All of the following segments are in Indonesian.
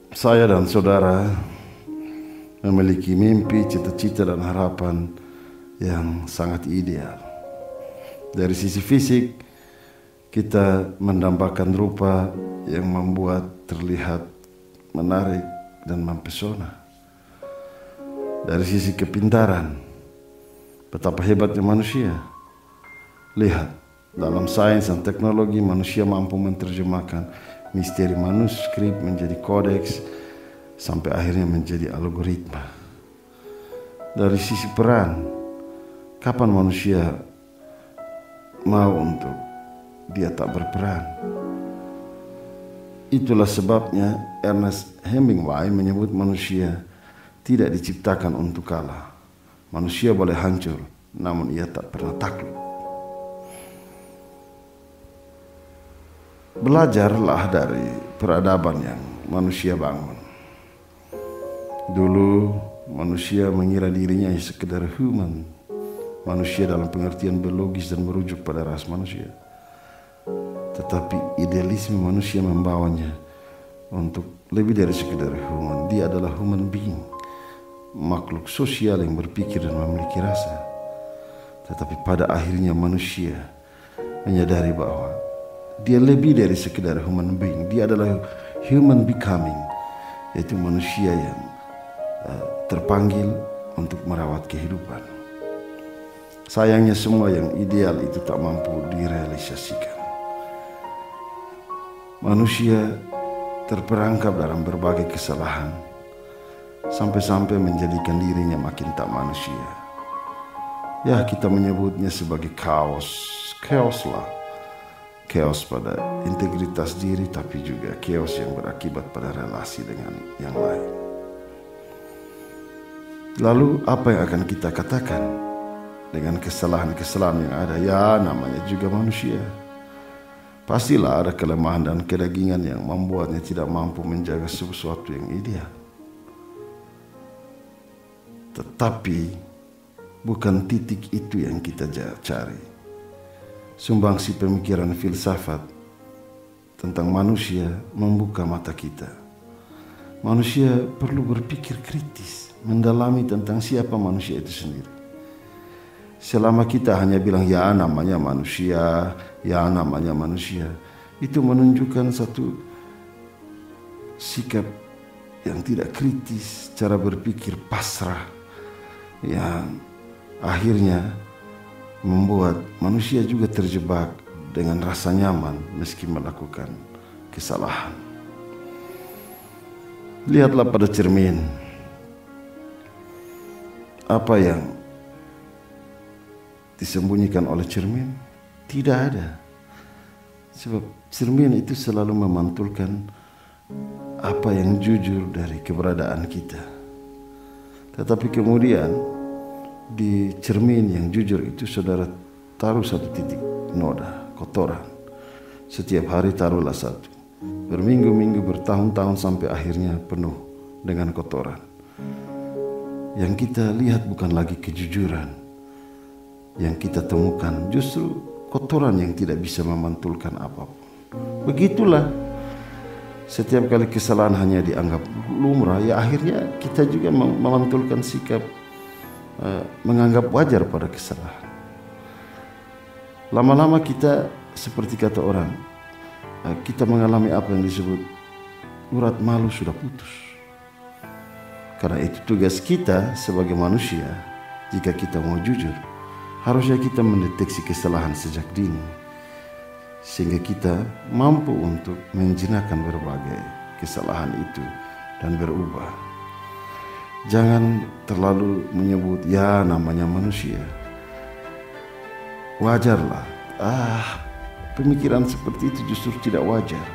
Saya dan saudara memiliki mimpi, cita-cita dan harapan yang sangat ideal. Dari sisi fisik, kita mendambakan rupa yang membuat terlihat menarik dan mempesona. Dari sisi kepintaran, betapa hebatnya manusia. Lihat, dalam sains dan teknologi manusia mampu menerjemahkan misteri manuskrip menjadi kodeks sampai akhirnya menjadi algoritma. Dari sisi peran, kapan manusia mau untuk dia tak berperan? Itulah sebabnya Ernest Hemingway menyebut manusia tidak diciptakan untuk kalah. Manusia boleh hancur, namun ia tak pernah takluk. Belajarlah dari peradaban yang manusia bangun. Dulu manusia mengira dirinya sekedar human, manusia dalam pengertian biologis dan merujuk pada ras manusia. Tetapi idealisme manusia membawanya untuk lebih dari sekedar human. Dia adalah human being, makhluk sosial yang berpikir dan memiliki rasa. Tetapi pada akhirnya manusia menyadari bahwa dia lebih dari sekedar human being. Dia adalah human becoming, yaitu manusia yang terpanggil untuk merawat kehidupan. Sayangnya semua yang ideal itu tak mampu direalisasikan. Manusia terperangkap dalam berbagai kesalahan, sampai-sampai menjadikan dirinya makin tak manusia. Ya, kita menyebutnya sebagai chaos lah. Chaos pada integritas diri, tapi juga chaos yang berakibat pada relasi dengan yang lain. Lalu apa yang akan kita katakan dengan kesalahan-kesalahan yang ada? Ya, namanya juga manusia. Pastilah ada kelemahan dan kedagingan yang membuatnya tidak mampu menjaga sesuatu yang ideal. Tetapi bukan titik itu yang kita cari. Sumbangsi pemikiran filsafat tentang manusia membuka mata kita. Manusia perlu berpikir kritis, mendalami tentang siapa manusia itu sendiri. Selama kita hanya bilang ya namanya manusia, itu menunjukkan satu sikap yang tidak kritis, cara berpikir pasrah yang akhirnya membuat manusia juga terjebak dengan rasa nyaman meski melakukan kesalahan. Lihatlah pada cermin. Apa yang disembunyikan oleh cermin? Tidak ada. Sebab cermin itu selalu memantulkan apa yang jujur dari keberadaan kita. Tetapi kemudian di cermin yang jujur itu saudara taruh satu titik noda, kotoran. Setiap hari taruhlah satu. Berminggu-minggu, bertahun-tahun sampai akhirnya penuh dengan kotoran. Yang kita lihat bukan lagi kejujuran. Yang kita temukan justru kotoran yang tidak bisa memantulkan apapun. Begitulah setiap kali kesalahan hanya dianggap lumrah, ya akhirnya kita juga memantulkan sikap menganggap wajar pada kesalahan. Lama-lama kita seperti kata orang, kita mengalami apa yang disebut urat malu sudah putus. Karena itu tugas kita sebagai manusia, jika kita mau jujur, harusnya kita mendeteksi kesalahan sejak dini, sehingga kita mampu untuk menjinakkan berbagai kesalahan itu dan berubah. Jangan terlalu menyebut ya namanya manusia. Wajarlah. Pemikiran seperti itu justru tidak wajar.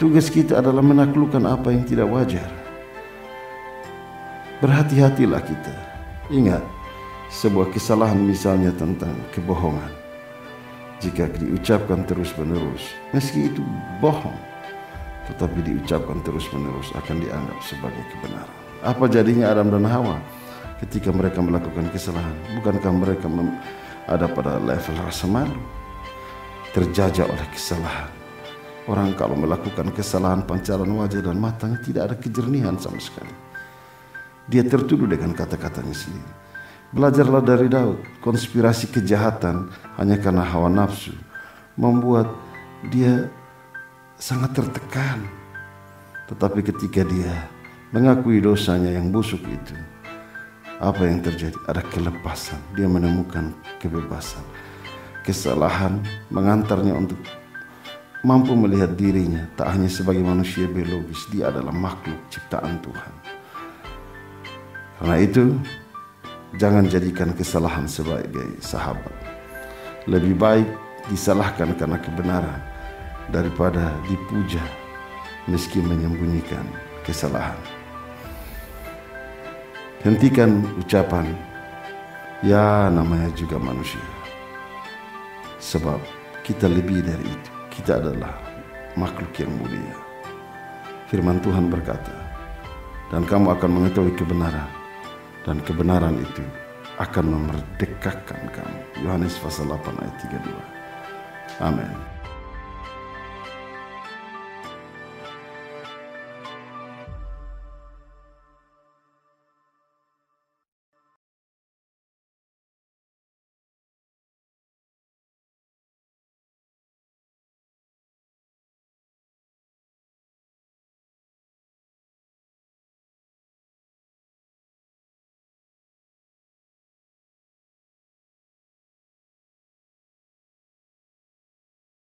Tugas kita adalah menaklukkan apa yang tidak wajar. Berhati-hatilah kita. Ingat, sebuah kesalahan misalnya tentang kebohongan, jika diucapkan terus-menerus, meski itu bohong, tetapi diucapkan terus-menerus akan dianggap sebagai kebenaran. Apa jadinya Adam dan Hawa ketika mereka melakukan kesalahan? Bukankah mereka ada pada level rasa malu, terjajah oleh kesalahan? Orang kalau melakukan kesalahan pancaran wajah dan matanya tidak ada kejernihan sama sekali. Dia tertuduh dengan kata-katanya sendiri. Belajarlah dari Daud, konspirasi kejahatan hanya karena hawa nafsu membuat dia sangat tertekan. Tetapi ketika dia mengakui dosanya yang busuk itu, apa yang terjadi? Ada kelepasan. Dia menemukan kebebasan. Kesalahan mengantarnya untuk mampu melihat dirinya tak hanya sebagai manusia biologis, dia adalah makhluk ciptaan Tuhan. Karena itu, jangan jadikan kesalahan sebagai sahabat. Lebih baik disalahkan karena kebenaran daripada dipuja meski menyembunyikan kesalahan. Hentikan ucapan, ya namanya juga manusia. Sebab kita lebih dari itu. Kita adalah makhluk yang mulia. Firman Tuhan berkata, dan kamu akan mengetahui kebenaran, dan kebenaran itu akan memerdekakan kamu. Yohanes pasal 8 ayat 32. Amin.